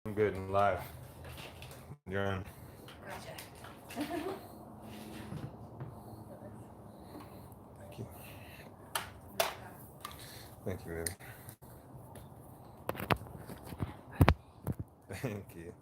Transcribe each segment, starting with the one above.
I'm good and live. You're on. Gotcha. Thank you. Thank you, baby. Thank you.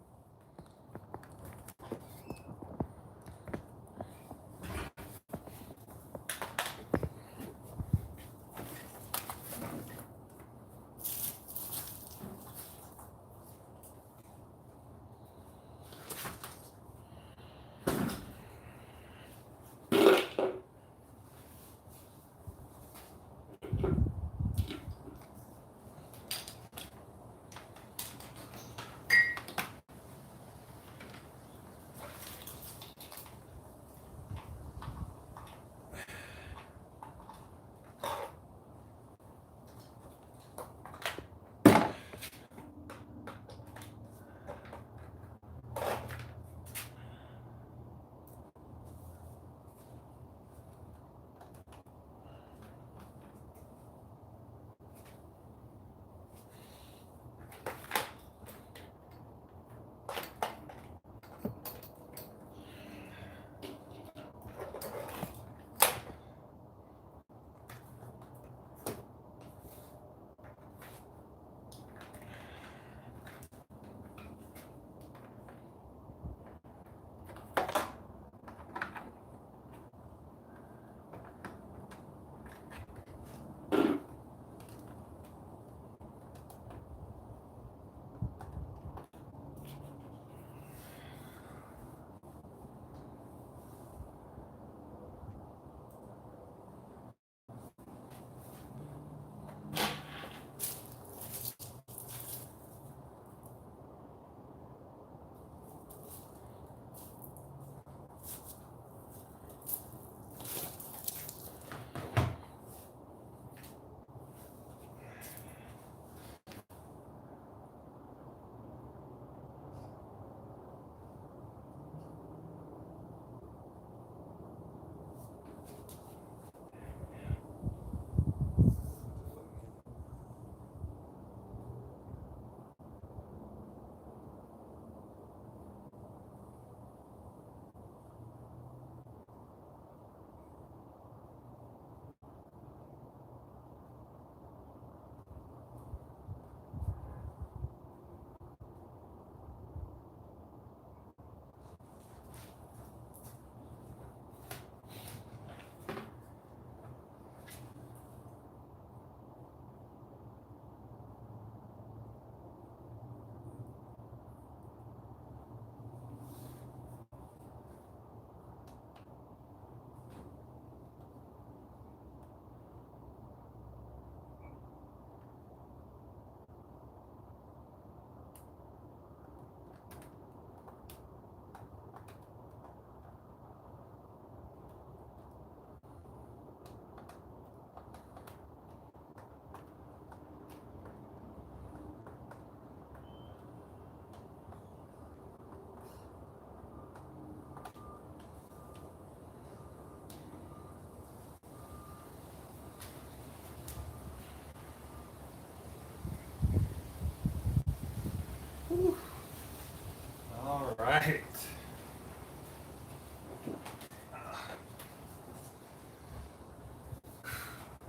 All right.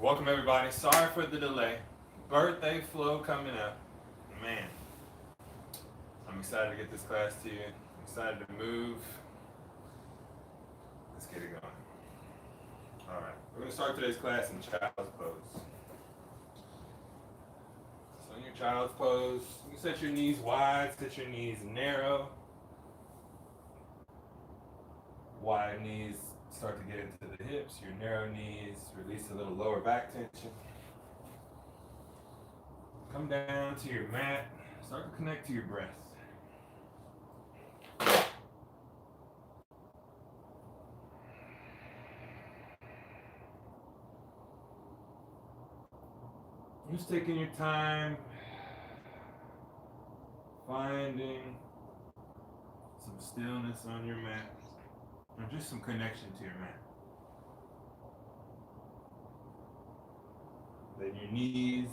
Welcome, everybody. Sorry for the delay. Birthday flow coming up. Man, I'm excited to get this class to you. I'm excited to move. Let's get it going. All right. We're going to start today's class in child's pose. So in your child's pose, you set your knees wide, set your knees narrow. Wide knees start to get into the hips. Your narrow knees release a little lower back tension. Come down to your mat. Start to connect to your breath. Just taking your time, finding some stillness on your mat, or just some connection to your mat. Let your knees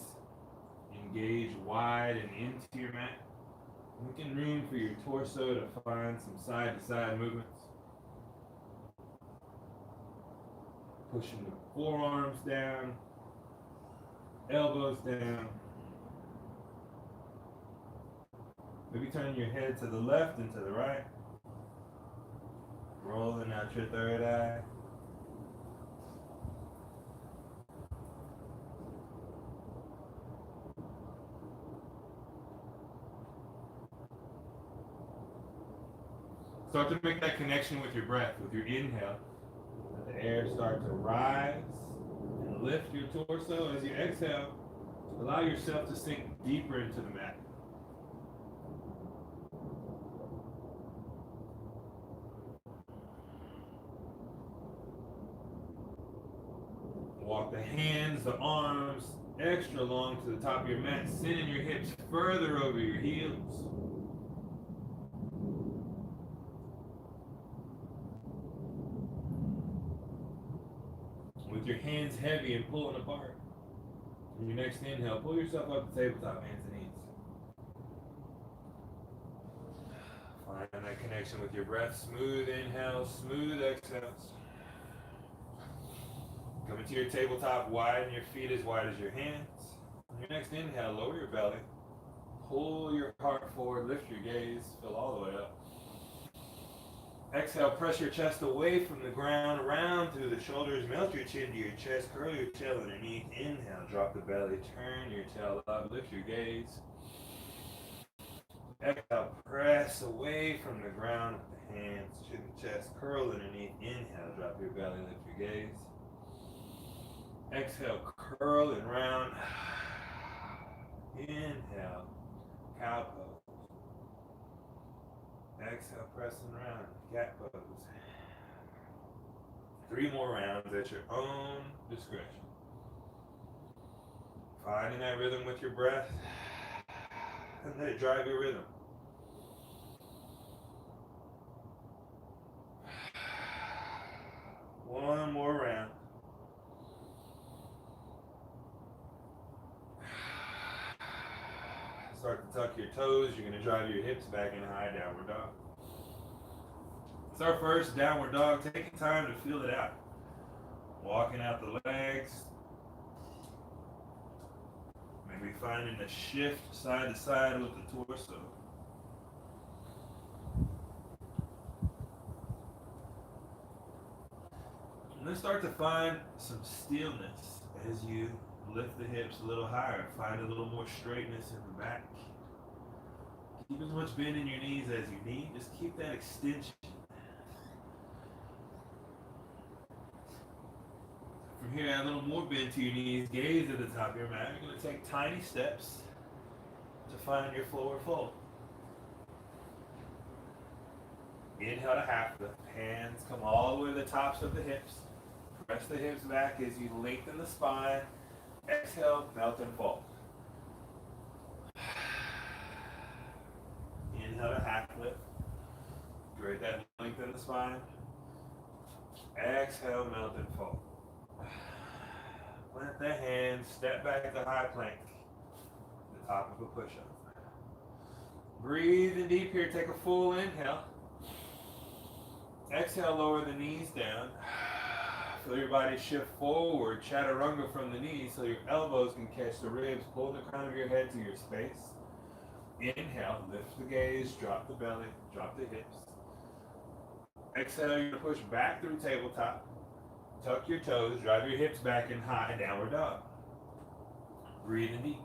engage wide and into your mat. Making room for your torso to find some side-to-side movements. Pushing the forearms down, elbows down. Maybe turning your head to the left and to the right. Rolling out your third eye. Start to make that connection with your breath, with your inhale. Let the air start to rise and lift your torso. As you exhale, allow yourself to sink deeper into the mat. Walk the hands, the arms extra long to the top of your mat, sending your hips further over your heels. With your hands heavy and pulling apart. On your next inhale, pull yourself up to tabletop, hands and knees. Find that connection with your breath. Smooth inhales, smooth exhales. Come into your tabletop, widen your feet as wide as your hands. On your next inhale, lower your belly. Pull your heart forward, lift your gaze, fill all the way up. Exhale, press your chest away from the ground, round through the shoulders, melt your chin to your chest, curl your tail underneath. Inhale, drop the belly, turn your tail up, lift your gaze. Exhale, press away from the ground with the hands, chin to chest, curl underneath. Inhale, drop your belly, lift your gaze. Exhale, curl and round. Inhale, cow pose. Exhale, pressing round, cat pose. 3 more rounds at your own discretion. Finding that rhythm with your breath, and let it drive your rhythm. One more round. Start to tuck your toes. You're going to drive your hips back in high downward dog. It's our first downward dog. Taking time to feel it out. Walking out the legs. Maybe finding a shift side to side with the torso. And then start to find some stillness as you lift the hips a little higher. Find a little more straightness in the back. Keep as much bend in your knees as you need. Just keep that extension. From here, add a little more bend to your knees. Gaze at the top of your mat. You're going to take tiny steps to find your forward fold. Inhale to half lift. Hands come all the way to the tops of the hips. Press the hips back as you lengthen the spine. Exhale, melt and fold. Inhale to half lift. Create that length in the spine. Exhale, melt and fold. Plant the hands, step back to high plank. The top of a push-up. Breathe in deep here, take a full inhale. Exhale, lower the knees down. Feel your body shift forward, chaturanga from the knees so your elbows can catch the ribs. Pull the crown of your head to your space. Inhale, lift the gaze, drop the belly, drop the hips. Exhale, you're going to push back through tabletop. Tuck your toes, drive your hips back in high downward dog. Breathe in deep.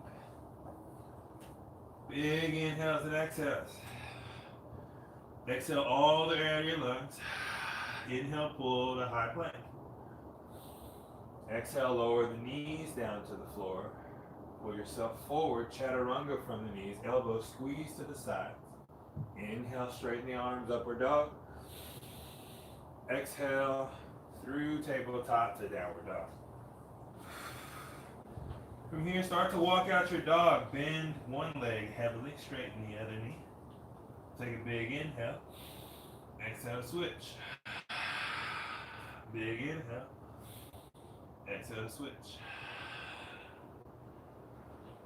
Big inhales and exhales. Exhale all the air in your lungs. Inhale, pull to high plank. Exhale, lower the knees down to the floor. Pull yourself forward, chaturanga from the knees, elbows squeeze to the sides. Inhale, straighten the arms, upward dog. Exhale, through tabletop to downward dog. From here, start to walk out your dog. Bend one leg heavily, straighten the other knee. Take a big inhale. Exhale, switch. Big inhale. Exhale, switch.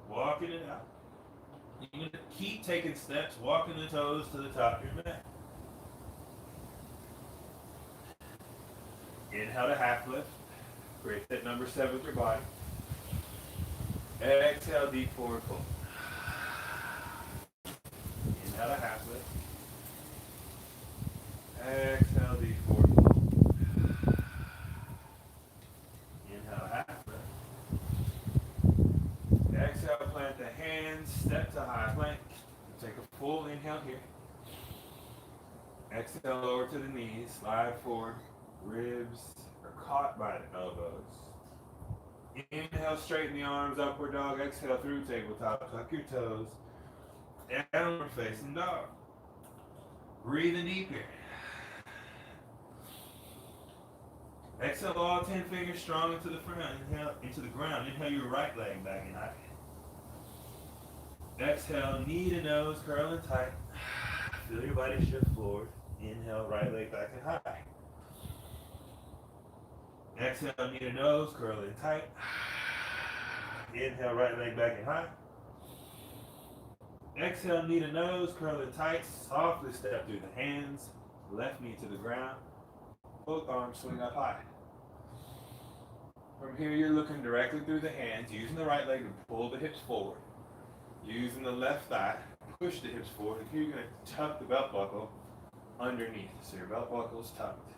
Walking it out. You're going to keep taking steps, walking the toes to the top of your mat. Inhale to half lift. Create that number 7 with your body. Exhale, deep forward fold. Inhale to half lift. Exhale, deep forward fold. Inhale to half lift. Exhale, plant the hands, step to high plank. Take a full inhale here. Exhale, lower to the knees, slide forward. Ribs are caught by the elbows. Inhale, straighten the arms, upward dog. Exhale through tabletop, tuck your toes. Downward facing dog. Breathing deep here. Exhale all 10 fingers strong into the front. Inhale into the ground. Inhale your right leg back in high. Exhale, knee to nose, curling tight. Feel your body shift forward. Inhale, right leg back in high. Exhale, knee to nose, curling tight. Inhale, right leg back in high. Exhale, knee to nose, curling tight. Softly step through the hands. Left knee to the ground. Both arms swing up high. From here, you're looking directly through the hands, using the right leg to pull the hips forward. Using the left thigh, push the hips forward. And here, you're going to tuck the belt buckle underneath. So your belt buckle is tucked.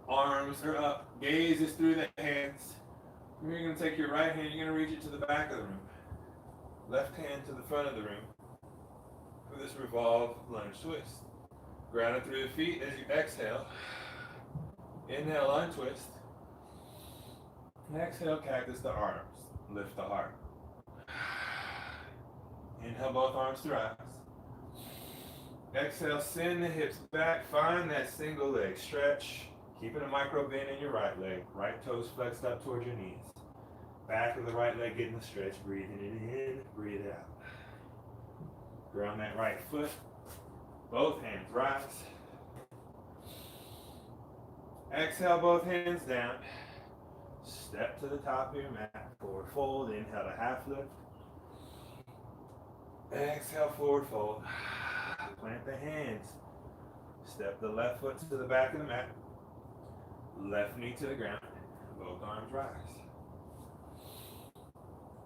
Arms are up. Gaze is through the hands. From here, you're going to take your right hand, you're going to reach it to the back of the room. Left hand to the front of the room. For this revolve lunge twist. Ground it through the feet as you exhale. Inhale, untwist. Exhale, cactus the arms. Lift the heart. Inhale, both arms to rise. Exhale, send the hips back. Find that single leg stretch. Keeping a micro bend in your right leg. Right toes flexed up towards your knees. Back of the right leg getting the stretch. Breathing it in, breathe it out. Ground that right foot. Both hands rise. Exhale, both hands down. Step to the top of your mat. Forward fold. Inhale to half lift. Exhale, forward fold. Plant the hands. Step the left foot to the back of the mat. Left knee to the ground. Both arms rise.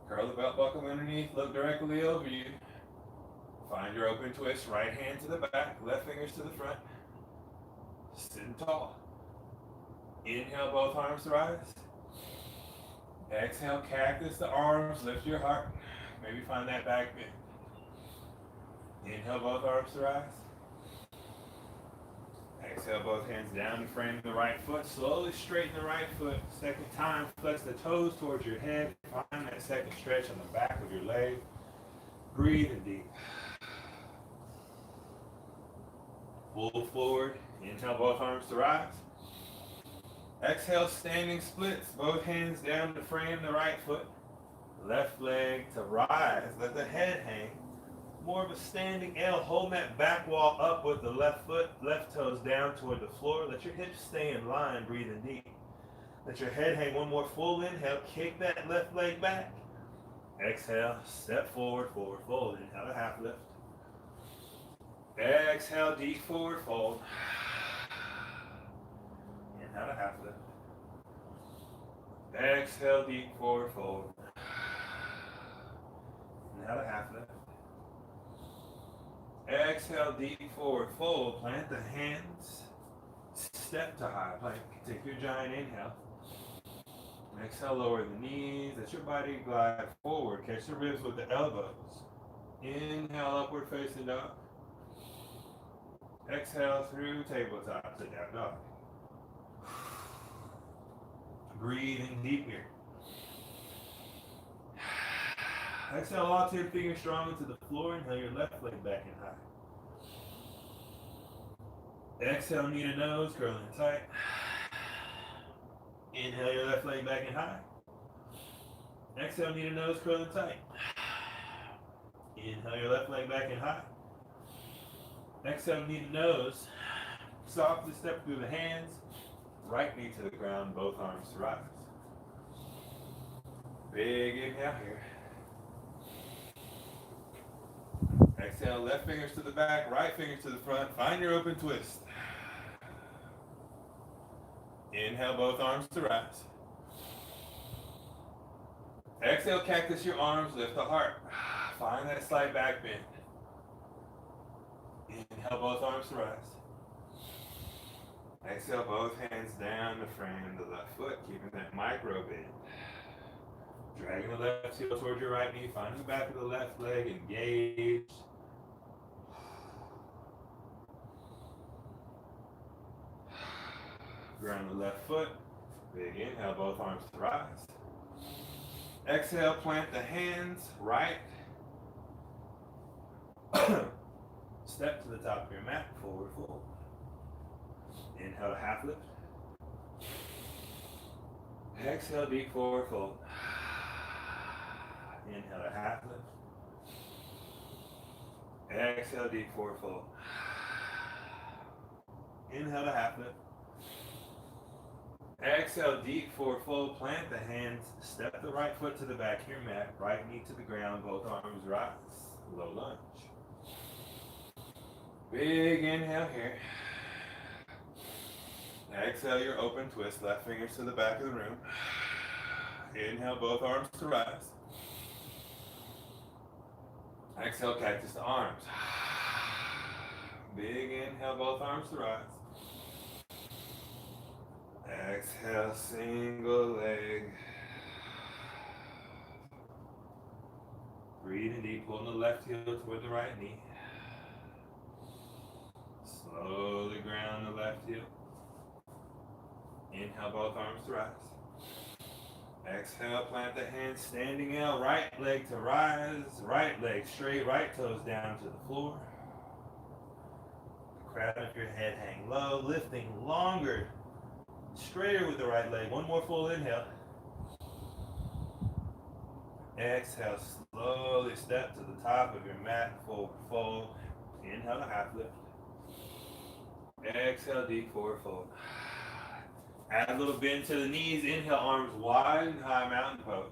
Curl the belt buckle underneath. Look directly over you. Find your open twist. Right hand to the back. Left fingers to the front. Sitting tall. Inhale, both arms to rise. Exhale, cactus the arms. Lift your heart. Maybe find that back bend. Inhale, both arms to rise. Exhale, both hands down to frame the right foot. Slowly straighten the right foot. Second time, flex the toes towards your head. Find that second stretch on the back of your leg. Breathe in deep. Pull forward. Inhale, both arms to rise. Exhale, standing splits. Both hands down to frame the right foot. Left leg to rise. Let the head hang. More of a standing L. Hold that back wall up with the left foot, left toes down toward the floor. Let your hips stay in line, breathing deep. Let your head hang. One more full inhale. Kick that left leg back. Exhale, step forward, forward fold. Inhale to half lift. Exhale, deep forward fold. Inhale to half lift. Exhale, deep forward fold. Inhale to half lift. Exhale, deep forward fold. Plant the hands. Step to high plank. Take your giant inhale. Exhale, lower the knees. Let your body glide forward. Catch the ribs with the elbows. Inhale, upward facing dog. Exhale through tabletop to down dog. Breathing deep here. Exhale, all 10 fingers strong into the floor. Inhale your left leg back in high. Exhale, knee to nose, curling tight. Inhale your left leg back in high. Exhale, knee to nose, curling tight. Inhale your left leg back in high. Exhale, knee to nose. Softly step through the hands. Right knee to the ground, both arms to rise. Big inhale here. Exhale, left fingers to the back, right fingers to the front. Find your open twist. Inhale, both arms to rise. Exhale, cactus your arms, lift the heart. Find that slight back bend. Inhale, both arms to rise. Exhale, both hands down to frame the left foot, keeping that micro bend. Dragging the left heel towards your right knee, finding the back of the left leg, engage. Ground the left foot. Big inhale, both arms to rise. Exhale, plant the hands, right. Step to the top of your mat, forward fold. Inhale, half lift. Exhale, deep forward fold. Inhale, a half lift. Exhale, deep forward fold. Inhale, a half lift. Exhale, deep forward fold. Plant the hands. Step the right foot to the back of your mat. Right knee to the ground. Both arms rise. Low lunge. Big inhale here. Exhale your open twist. Left fingers to the back of the room. Inhale, both arms to rise. Exhale, cactus to arms. Big inhale, both arms to rise. Exhale, single leg. Breathing deep, pulling the left heel toward the right knee. Slowly ground the left heel. Inhale, both arms to rise. Exhale, plant the hands, standing L, right leg to rise, right leg straight, right toes down to the floor. The crown of your head hang low, lifting longer, straighter with the right leg. One more full inhale. Exhale, slowly step to the top of your mat, forward fold. Inhale to half lift. Exhale, deep forward fold. Add a little bend to the knees. Inhale, arms wide and high, mountain pose.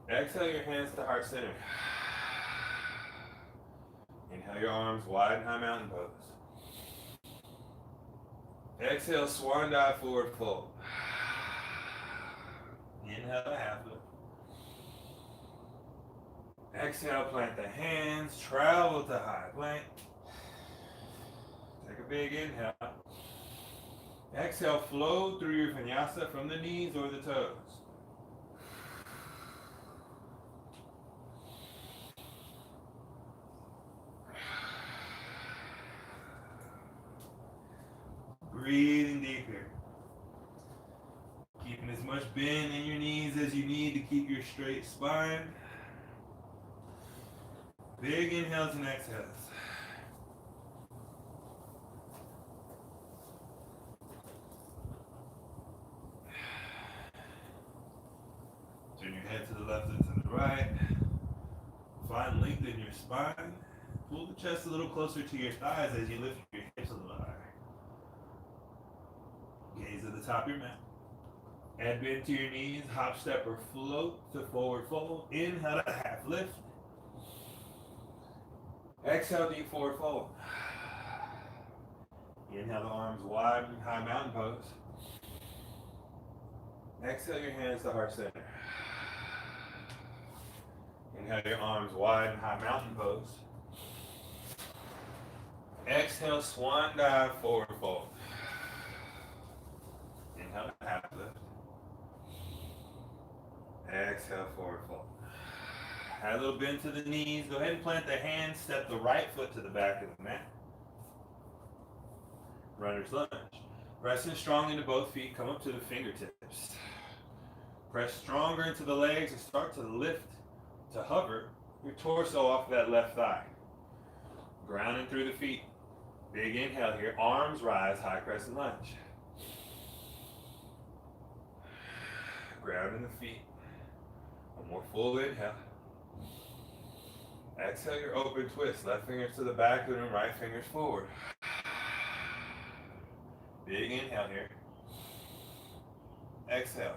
Exhale your hands to heart center. Inhale your arms wide and high, mountain pose. Exhale, swan dive, forward fold. Inhale, half lift. Exhale, plant the hands, travel to high plank. Take a big inhale. Exhale, flow through your vinyasa from the knees or the toes. Breathing deep here. Keeping as much bend in your knees as you need to keep your straight spine. Big inhales and exhales. Turn your head to the left and to the right. Find length in your spine. Pull the chest a little closer to your thighs as you lift your hips a little higher. Gaze at the top of your mat. Add bend to your knees. Hop, step, or float to forward fold. Inhale to half lift. Exhale, deep forward fold. Inhale the arms wide and high, mountain pose. Exhale your hands to heart center. Inhale your arms wide and high, mountain pose. Exhale, swan dive, forward fold. Inhale, half lift. Exhale, forward fold. Add a little bend to the knees. Go ahead and plant the hands. Step the right foot to the back of the mat. Runner's lunge. Pressing strong into both feet. Come up to the fingertips. Press stronger into the legs and start to lift, to hover your torso off of that left thigh. Grounding through the feet. Big inhale here. Arms rise, high crescent lunge. Grounding the feet. One more full inhale. Exhale your open twist. Left fingers to the back of the room, right fingers forward. Big inhale here. Exhale.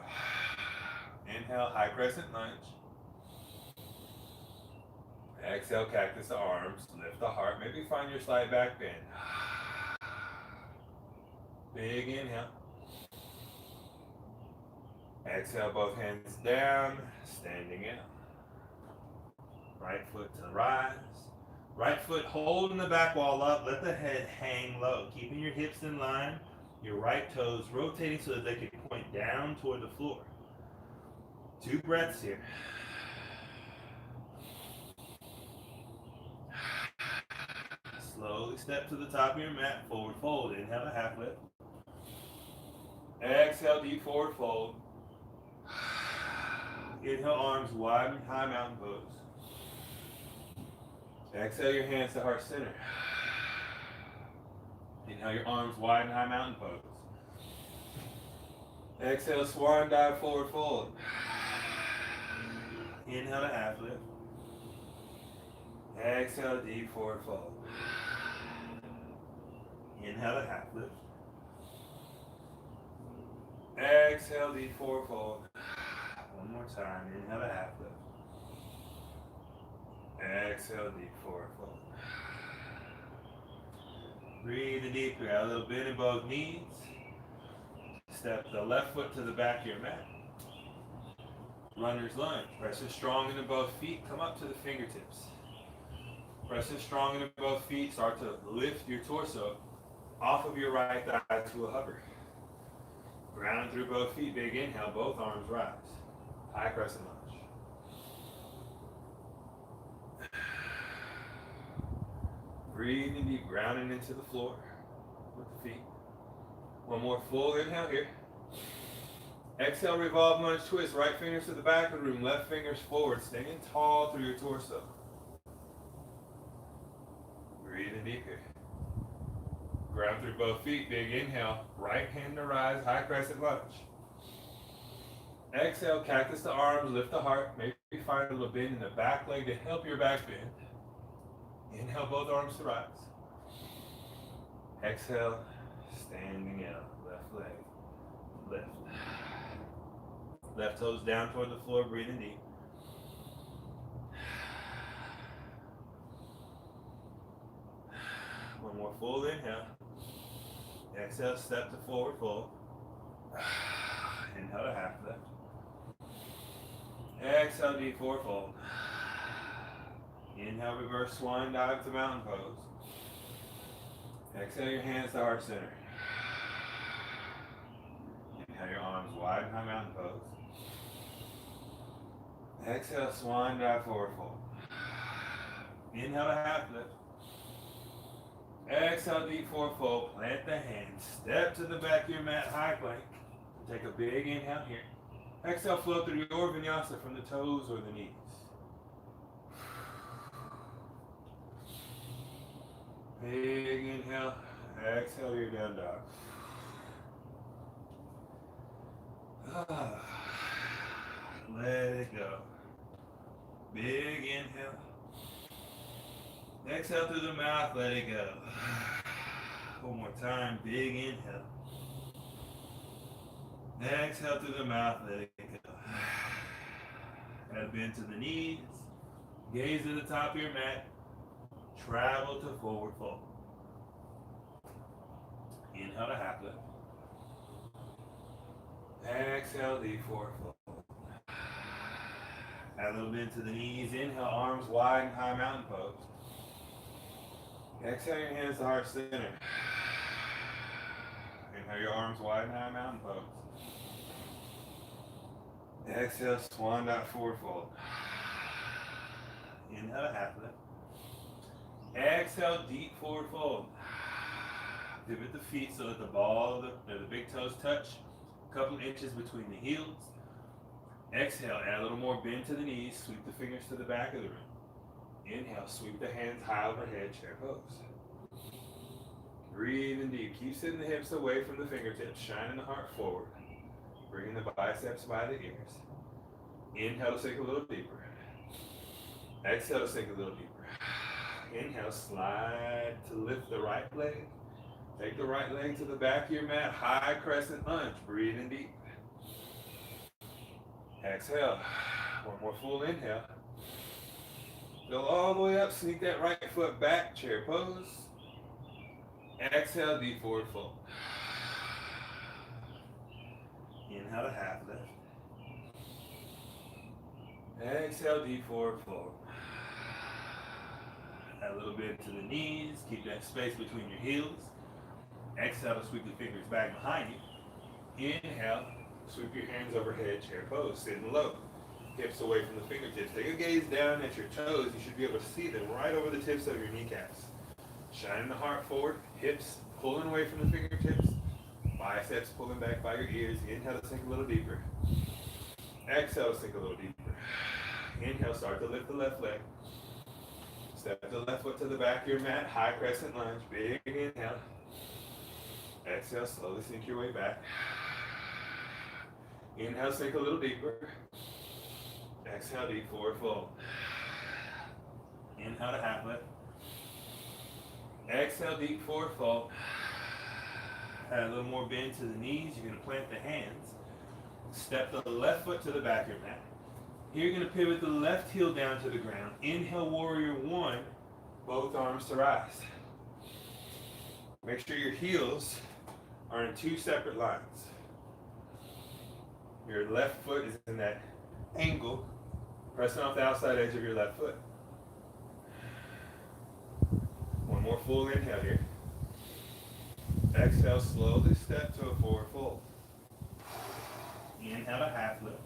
Inhale, high crescent lunge. Exhale, cactus the arms, lift the heart. Maybe find your slight back bend. Big inhale. Exhale, both hands down, standing out. Right foot to the rise. Right foot holding the back wall up. Let the head hang low, keeping your hips in line. Your right toes rotating so that they can point down toward the floor. 2 breaths here. Slowly step to the top of your mat, forward fold. Inhale to half lift. Exhale, deep forward fold. Inhale, arms wide and high mountain pose. Exhale your hands to heart center. Inhale your arms wide and high mountain pose. Exhale, swan dive, forward fold. Inhale to half lift. Exhale, deep forward fold. Inhale to half lift. Exhale, deep forward fold. One more time. Inhale to half lift. Exhale, deep forward fold. Breathe deep. Got a little bend in both knees. Step the left foot to the back of your mat. Runner's lunge. Pressing strong into both feet. Come up to the fingertips. Pressing strong into both feet. Start to lift your torso off of your right thigh to a hover. Grounding through both feet. Big inhale. Both arms rise. High crescent lunge. Breathing deep, grounding into the floor with the feet. One more full inhale here. Exhale, revolve lunge twist. Right fingers to the back of the room, left fingers forward, staying tall through your torso. Breathing deep here. Ground through both feet, big inhale. Right hand to rise, high crescent lunge. Exhale, cactus the arms, lift the heart. Maybe find a little bend in the back leg to help your back bend. Inhale, both arms to rise. Exhale, standing out. Left leg, lift. Left toes down toward the floor, breathing deep. One more full inhale. Exhale, step to forward fold. Inhale to half lift. Exhale, deep forward fold. Inhale, reverse swan dive to mountain pose. Exhale your hands to heart center. Inhale your arms wide and high mountain pose. Exhale, swan dive, forward fold. Inhale to half lift. Exhale, deep forward fold. Plant the hands. Step to the back of your mat, high plank. Take a big inhale here. Exhale, flow through your vinyasa from the toes or the knees. Big inhale. Exhale, you're down dog. Let it go. Big inhale. Exhale through the mouth, let it go. One more time, big inhale. Exhale through the mouth, let it go. Head bend to the knees. Gaze to the top of your mat. Travel to forward fold. Inhale to half lift. Exhale, deep forward fold. Add a little bend to the knees. Inhale, arms wide and high mountain pose. Exhale your hands to heart center. Inhale your arms wide and high mountain pose. Exhale, swan dive, forward fold. Inhale to half lift. Exhale, deep forward fold. Pivot the feet so that the ball of the big toes touch. A couple inches between the heels. Exhale, add a little more bend to the knees. Sweep the fingers to the back of the room. Inhale, sweep the hands high overhead, chair pose. Breathing deep. Keep sitting the hips away from the fingertips, shining the heart forward. Bringing the biceps by the ears. Inhale to sink a little deeper. Exhale to sink a little deeper. Inhale, slide to lift the right leg. Take the right leg to the back of your mat, high crescent lunge. Breathing deep. Exhale. One more full inhale. Go all the way up, sneak that right foot back, chair pose. Exhale, deep forward fold. Inhale to half lift. Exhale, deep forward fold. Add a little bit to the knees. Keep that space between your heels. Exhale to sweep the fingers back behind you. Inhale, sweep your hands overhead, chair pose, sitting low. Hips away from the fingertips. Take a gaze down at your toes. You should be able to see them right over the tips of your kneecaps. Shining the heart forward, hips pulling away from the fingertips, biceps pulling back by your ears. Inhale to sink a little deeper. Exhale to sink a little deeper. Inhale, start to lift the left leg. Step the left foot to the back of your mat, high crescent lunge, big inhale. Exhale, slowly sink your way back. Inhale, sink a little deeper. Exhale, deep forward fold. Inhale to half lift. Exhale, deep forward fold. Add a little more bend to the knees. You're going to plant the hands. Step the left foot to the back of your mat. Here you're going to pivot the left heel down to the ground. Inhale, warrior one. Both arms to rise. Make sure your heels are in two separate lines. Your left foot is in that angle, pressing off the outside edge of your left foot. One more full inhale here. Exhale, slowly step to a forward fold. Inhale to half lift.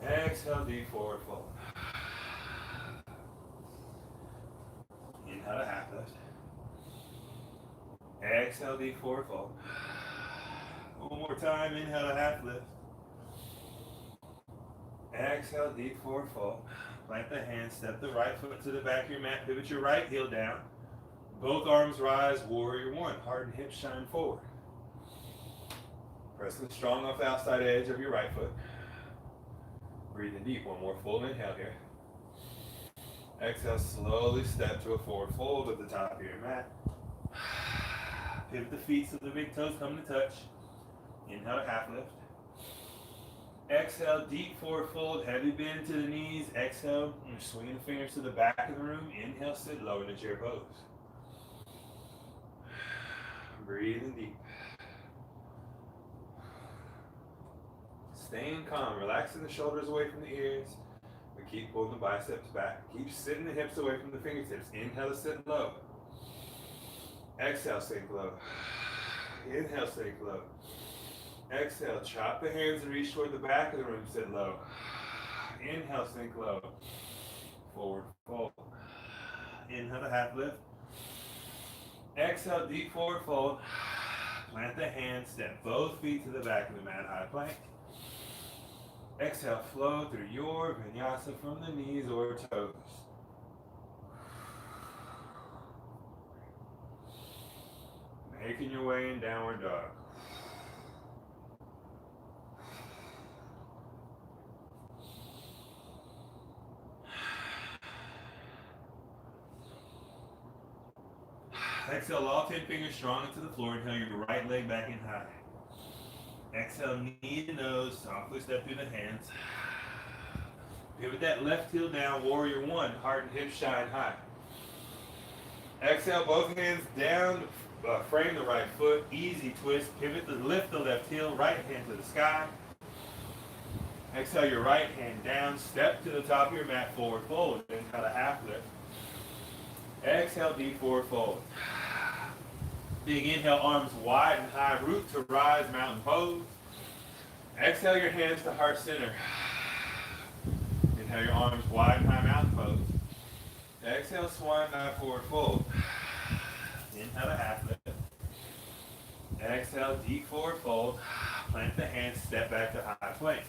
Exhale, deep forward fold. Inhale to half lift. Exhale, deep forward fold. One more time, inhale to half lift. Exhale, deep forward fold. Plant the hands, step the right foot to the back of your mat, pivot your right heel down. Both arms rise, warrior one. Heart and hips shine forward. Pressing strong off the outside edge of your right foot. Breathing deep, one more full inhale here. Exhale, slowly step to a forward fold at the top of your mat. Pivot the feet so the big toes come to touch. Inhale to half lift. Exhale, deep forward fold, heavy bend to the knees. Exhale, and swinging the fingers to the back of the room. Inhale, sit low in the chair pose. Breathing deep. Staying calm, relaxing the shoulders away from the ears. We keep pulling the biceps back. Keep sitting the hips away from the fingertips. Inhale to sit low. Exhale, sink low. Inhale, sink low. Exhale, chop the hands and reach toward the back of the room, sit low. Inhale, sink low. Forward fold. Inhale to half lift. Exhale, deep forward fold. Plant the hands, step both feet to the back of the mat, high plank. Exhale, flow through your vinyasa from the knees or toes. Making your way in downward dog. Exhale, all 10 fingers strong into the floor. Inhale your right leg back in high. Exhale, knee to nose, softly step through the hands. Pivot that left heel down, warrior one, heart and hips shine high. Exhale, both hands down, frame the right foot, easy twist, pivot to lift the left heel, right hand to the sky. Exhale your right hand down, step to the top of your mat, forward fold, inhale to half lift. Exhale, deep forward fold. Big inhale, arms wide and high, root to rise, mountain pose. Exhale your hands to heart center. Inhale your arms wide and high, mountain pose. Exhale, swan dive, forward fold. Inhale to half lift. Exhale, deep forward fold. Plant the hands, step back to high plank.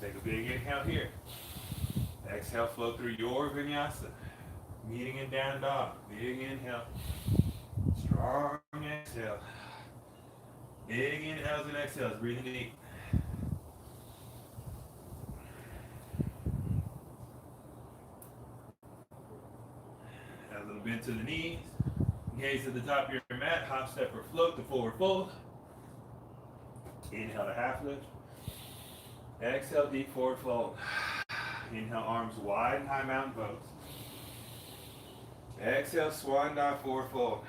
Take a big inhale here. Exhale, flow through your vinyasa. Meeting in down dog. Big inhale. Strong exhale. Big inhales and exhales. Breathing deep. Add a little bend to the knees. Gaze at the top of your mat. Hop, step, or float to forward fold. Inhale to half lift. Exhale, deep forward fold. Inhale, arms wide and high, mountain pose. Exhale, swan dive, forward fold.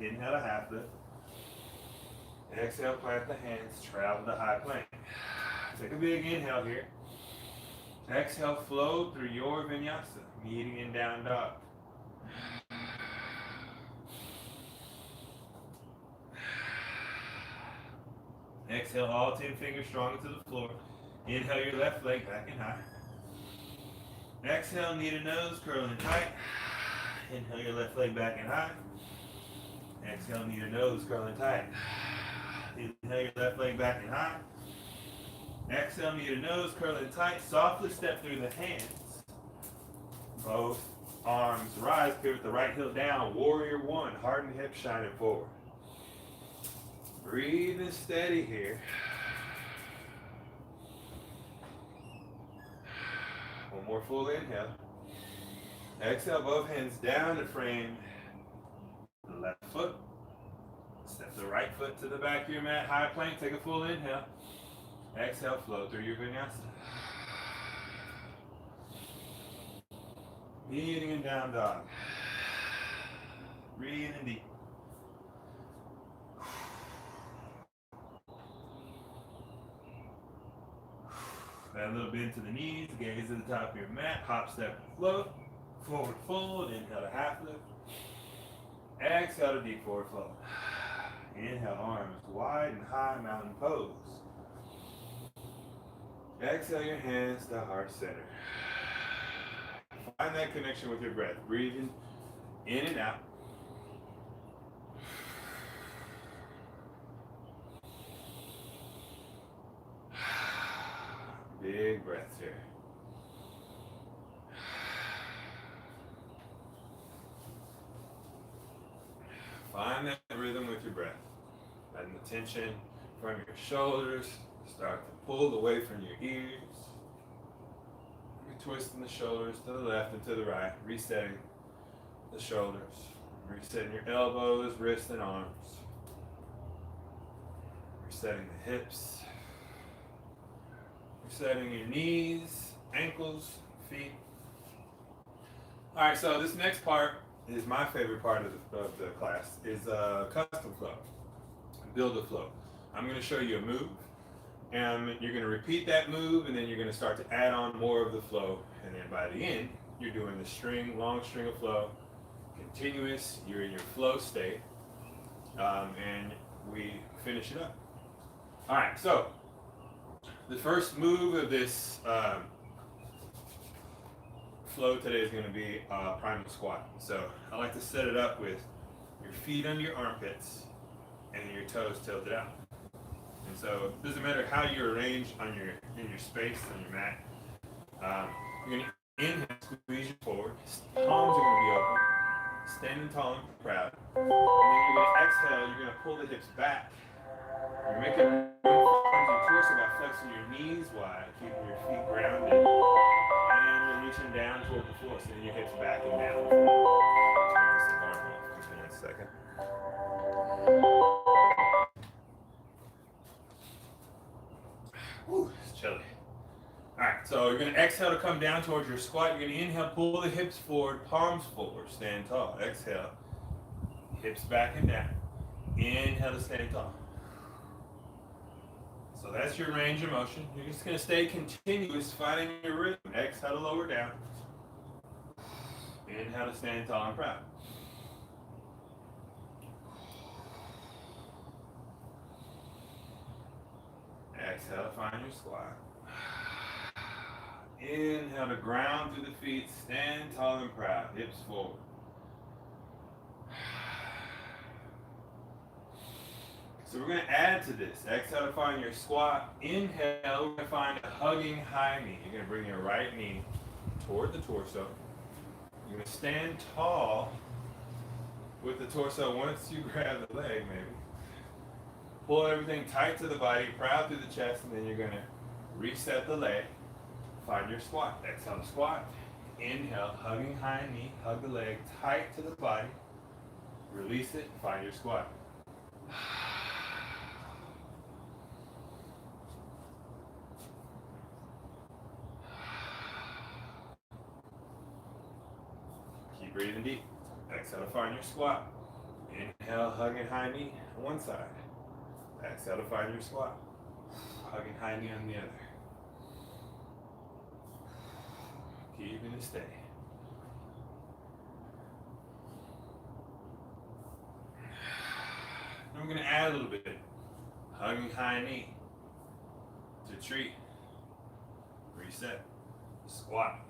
Inhale to half lift. Exhale, plant the hands, travel to high plank. Take a big inhale here. Exhale, flow through your vinyasa, meeting in down dog. Exhale, all 10 fingers strong into the floor. Inhale your left leg back and high. Exhale, knee to nose, curling tight. Inhale your left leg back and high. Exhale, knee to nose, curling tight. Inhale your left leg back and high. Exhale, knee to nose, curling tight. Softly step through the hands. Both arms rise, pivot the right heel down. Warrior one, harden hips shining forward. Breathing steady here. One more full inhale. Exhale, both hands down to frame the left foot. Step the right foot to the back of your mat. High plank, take a full inhale. Exhale, flow through your vinyasa. Breathing in down dog. Breathing deep. Add a little bend to the knees, gaze to the top of your mat, hop, step, float, forward fold, inhale to half lift. Exhale to deep forward fold. Inhale, arms wide and high, mountain pose. Exhale your hands to heart center. Find that connection with your breath, breathing in and out. Big breaths here. Find that rhythm with your breath. Letting the tension from your shoulders start to pull away from your ears. You're twisting the shoulders to the left and to the right, resetting the shoulders, resetting your elbows, wrists, and arms, resetting the hips. Setting your knees, ankles, feet. All right, so this next part is my favorite part of the class, is custom flow, build a flow. I'm going to show you a move, and you're going to repeat that move, and then you're going to start to add on more of the flow, and then by the end, you're doing the string, long string of flow, continuous, you're in your flow state, and we finish it up. All right, so the first move of this flow today is going to be primal squat. So I like to set it up with your feet under your armpits and your toes tilted out. And so it doesn't matter how you arrange in your space on your mat. You're going to inhale, squeeze you forward. Palms are going to be open, standing tall and proud. And then you're going to exhale. You're going to pull the hips back. You're making room for your torso by flexing your knees wide, keeping your feet grounded, and you're reaching down toward the floor, sending your hips back and down. Turn this arm off. Give me 1 second. Whew, it's chilly. All right, so you're going to exhale to come down towards your squat. You're going to inhale, pull the hips forward, palms forward, stand tall. Exhale, hips back and down. Inhale to stand tall. So that's your range of motion. You're just going to stay continuous, finding your rhythm. Exhale to lower down. Inhale to stand tall and proud. Exhale to find your squat. Inhale to ground through the feet, stand tall and proud, hips forward. So we're going to add to this. Exhale to find your squat. Inhale, we're going to find a hugging high knee. You're going to bring your right knee toward the torso. You're going to stand tall with the torso once you grab the leg, maybe. Pull everything tight to the body, proud through the chest, and then you're going to reset the leg. Find your squat. Exhale to squat. Inhale, hugging high knee. Hug the leg tight to the body. Release it. Find your squat. Keep breathing deep. Exhale to find your squat. Inhale, hugging high knee on one side. Exhale to find your squat. Hugging high knee on the other. Keeping it steady. I'm going to add a little bit. Hugging high knee to tree. Reset. Squat.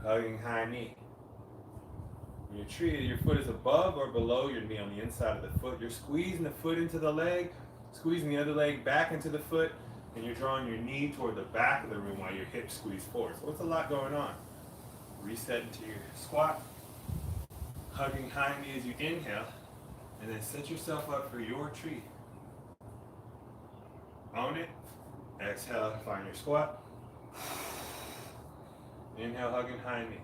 Hugging high knee. When you tree, your foot is above or below your knee on the inside of the foot. You're squeezing the foot into the leg, squeezing the other leg back into the foot, and you're drawing your knee toward the back of the room while your hips squeeze forward. So it's a lot going on. Reset into your squat. Hugging high knee as you inhale, and then set yourself up for your tree. Own it. Exhale, find your squat. Inhale, hugging high knee.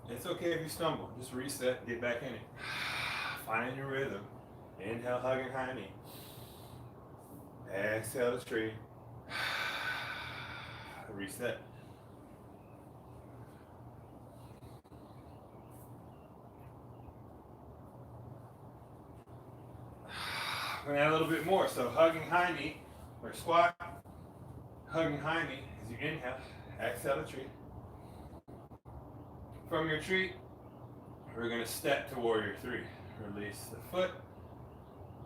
It's okay if you stumble. Just reset, get back in it. Find your rhythm. Inhale, hugging high knee. Exhale to tree. Reset. We're gonna add a little bit more. So hugging high knee, or squat. Hugging high knee as you inhale. Exhale to tree. From your tree, we're going to step to warrior three. Release the foot.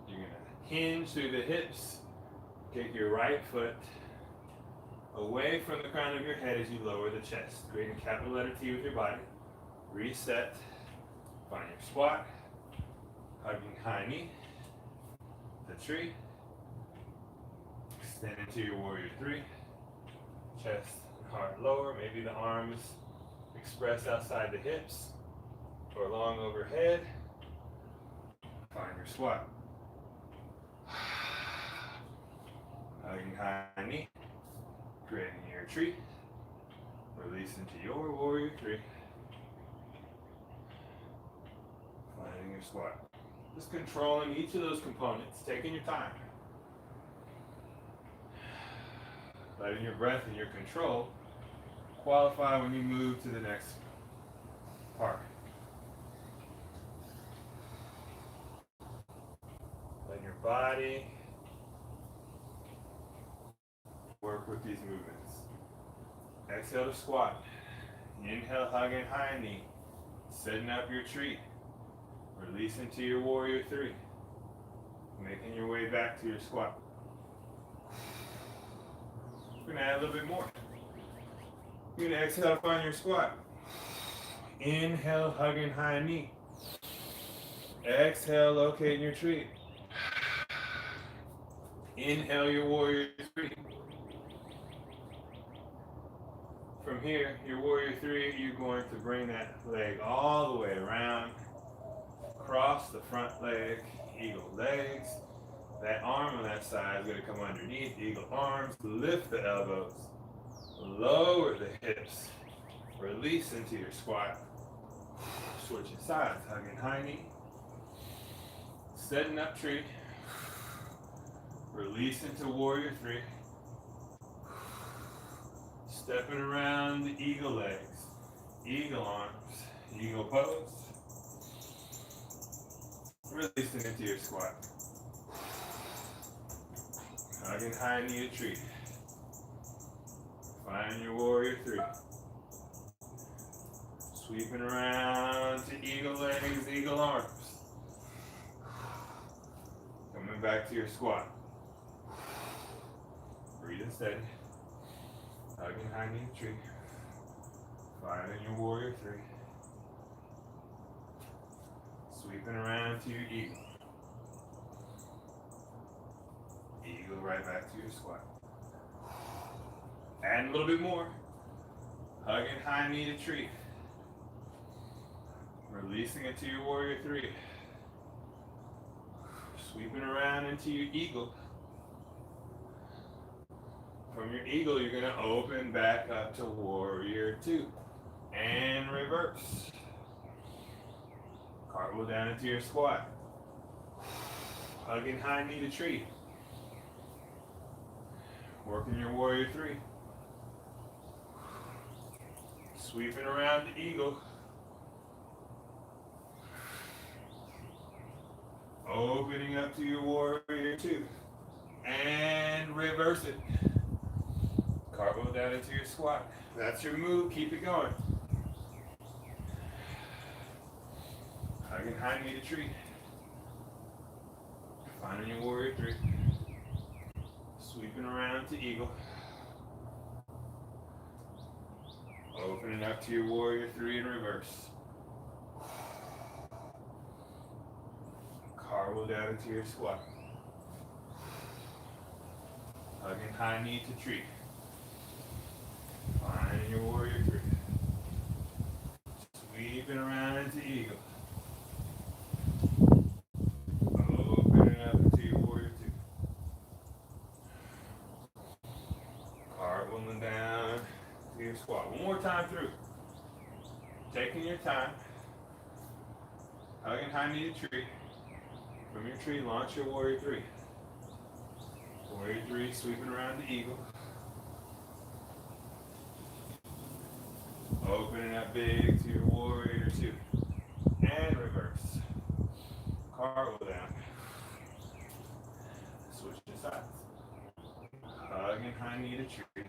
You're going to hinge through the hips. Take your right foot away from the crown of your head as you lower the chest. Creating capital letter T with your body. Reset. Find your squat. Hugging high knee. The tree. Extend into your warrior three. Chest and heart lower. Maybe the arms express outside the hips or long overhead. Find your squat. Hugging high knee. Creating your tree. Release into your warrior three. Finding your squat. Just controlling each of those components, taking your time. Letting your breath and your control qualify when you move to the next part. Let your body work with these movements. Exhale to squat. Inhale, hugging high knee. Setting up your tree. Release into your warrior three. Making your way back to your squat. We're going to add a little bit more. You're going to exhale, find your squat. Inhale, hugging high knee. Exhale, locating your tree. Inhale, your warrior three. From here, your warrior three, you're going to bring that leg all the way around. Cross the front leg, eagle legs. That arm on that side is going to come underneath, eagle arms. Lift the elbows. Lower the hips. Release into your squat. Switching sides. Hugging high knee. Setting up tree. Release into warrior three. Stepping around the eagle legs. Eagle arms. Eagle pose. Releasing into your squat. Hugging high knee to tree. Find your warrior three. Sweeping around to eagle legs, eagle arms. Coming back to your squat. Breathing steady. Hugging high knee to tree. Finding your warrior three. Sweeping around to your eagle. Eagle right back to your squat. Add a little bit more. Hugging high knee to tree. Releasing into your warrior three. Sweeping around into your eagle. From your eagle, you're going to open back up to warrior two. And reverse. Cartwheel down into your squat. Hugging high knee to tree. Working your warrior three. Sweeping around the eagle. Opening up to your warrior two. And reverse it. Cartwheel down into your squat. That's your move. Keep it going. Hugging high knee to tree. Finding your warrior three. Sweeping around to eagle. Opening up to your warrior three in reverse. Cartwheel down into your squat. Hugging high knee to tree. Finding your warrior three. Sweeping around into eagle. Opening up into your warrior two. Cartwheeling down to your squat. One more time through. Taking your time. Hugging high knee to tree. From your tree, launch your warrior three. Warrior three, sweeping around the eagle. Opening up big to your warrior two. And reverse. Cartwheel down. Switching sides. Hugging high knee to tree.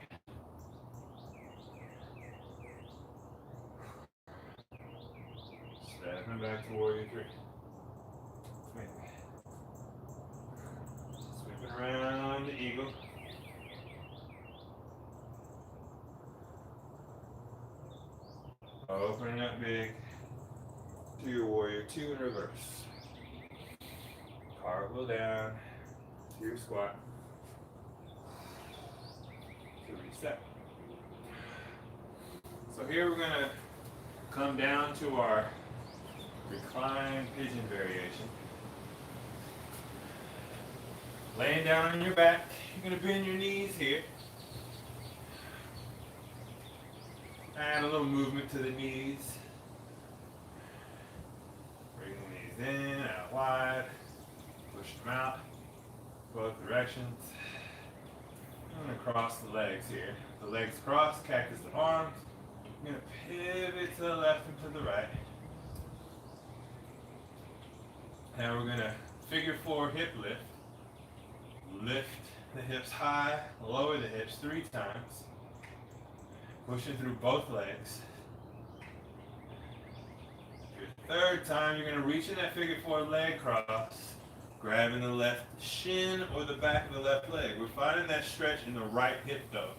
Stepping back to warrior three. Sweeping around the eagle. Opening up big to your warrior two in reverse. Cartwheel down to your squat. To reset. So here we're going to come down to our reclined pigeon variation. Laying down on your back, you're going to bend your knees here. Add a little movement to the knees. Bring the knees in, out wide. Push them out, both directions. I'm going to cross the legs here. The legs cross, cactus the arms. I'm going to pivot to the left and to the right. Now we're going to figure four hip lift. Lift the hips high, lower the hips 3 times. Pushing through both legs. Your third time, you're going to reach in that figure four leg cross, grabbing the left shin or the back of the left leg. We're finding that stretch in the right hip though.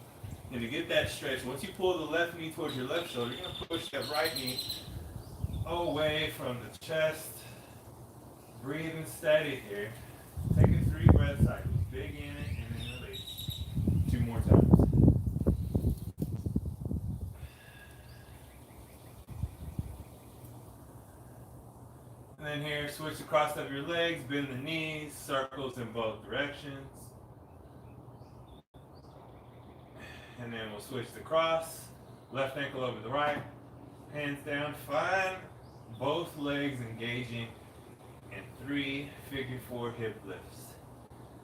And to get that stretch, once you pull the left knee towards your left shoulder, you're going to push that right knee away from the chest. Breathing steady here. Taking 3 breath cycles. Big in it and then release. 2 more times. And then here, switch the cross of your legs, bend the knees, circles in both directions. And then we'll switch the cross, left ankle over the right, hands down, find both legs engaging in 3 figure four hip lifts.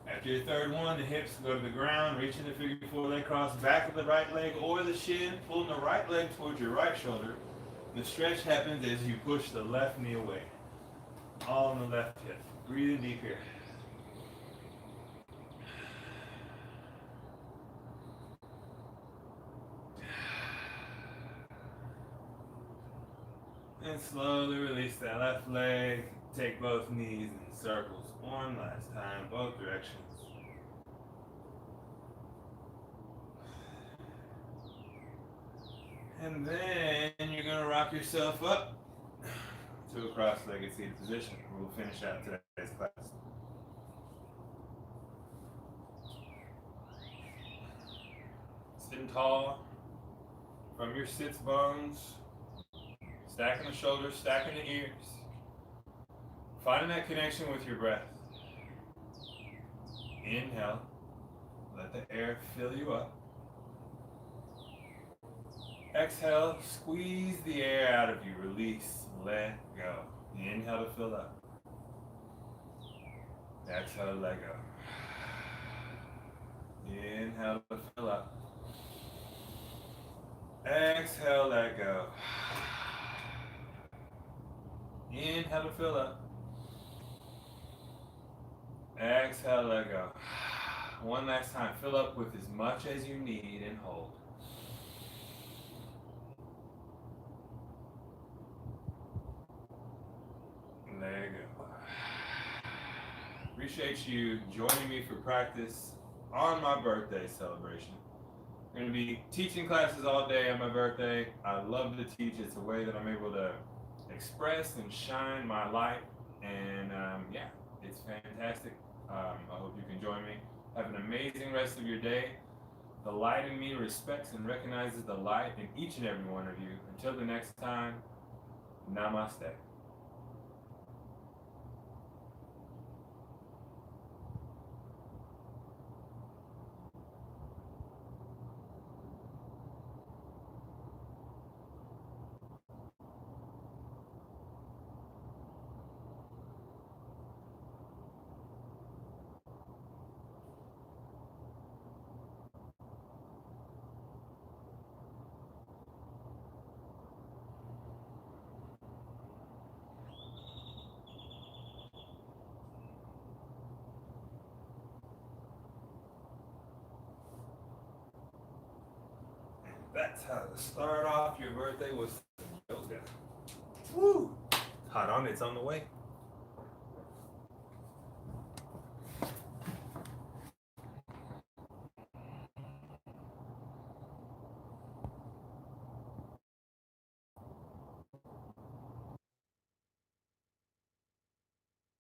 After your third one, the hips go to the ground, reaching the figure four leg cross, back of the right leg or the shin, pulling the right leg towards your right shoulder. The stretch happens as you push the left knee away. All on the left hip. Breathing deep here. And slowly release that left leg. Take both knees in circles one last time, both directions. And then you're going to rock yourself up to a cross-legged seated position. We'll finish out today's class. Sitting tall from your sits bones. Stacking the shoulders, stacking the ears. Finding that connection with your breath. Inhale. Let the air fill you up. Exhale. Squeeze the air out of you. Release. Let go. Inhale to fill up. Exhale, let go. Inhale to fill up. Exhale, let go. Inhale to fill up. Exhale, let go. One last time. Fill up with as much as you need and hold. Let go. Appreciate you joining me for practice on my birthday celebration. I'm going to be teaching classes all day on my birthday. I love to teach. It's a way that I'm able to express and shine my light. And yeah, it's fantastic. I hope you can join me. Have an amazing rest of your day. The light in me respects and recognizes the light in each and every one of you. Until the next time, namaste. That's how to start off your birthday with some yoga. Woo! Hot on, it's on the way.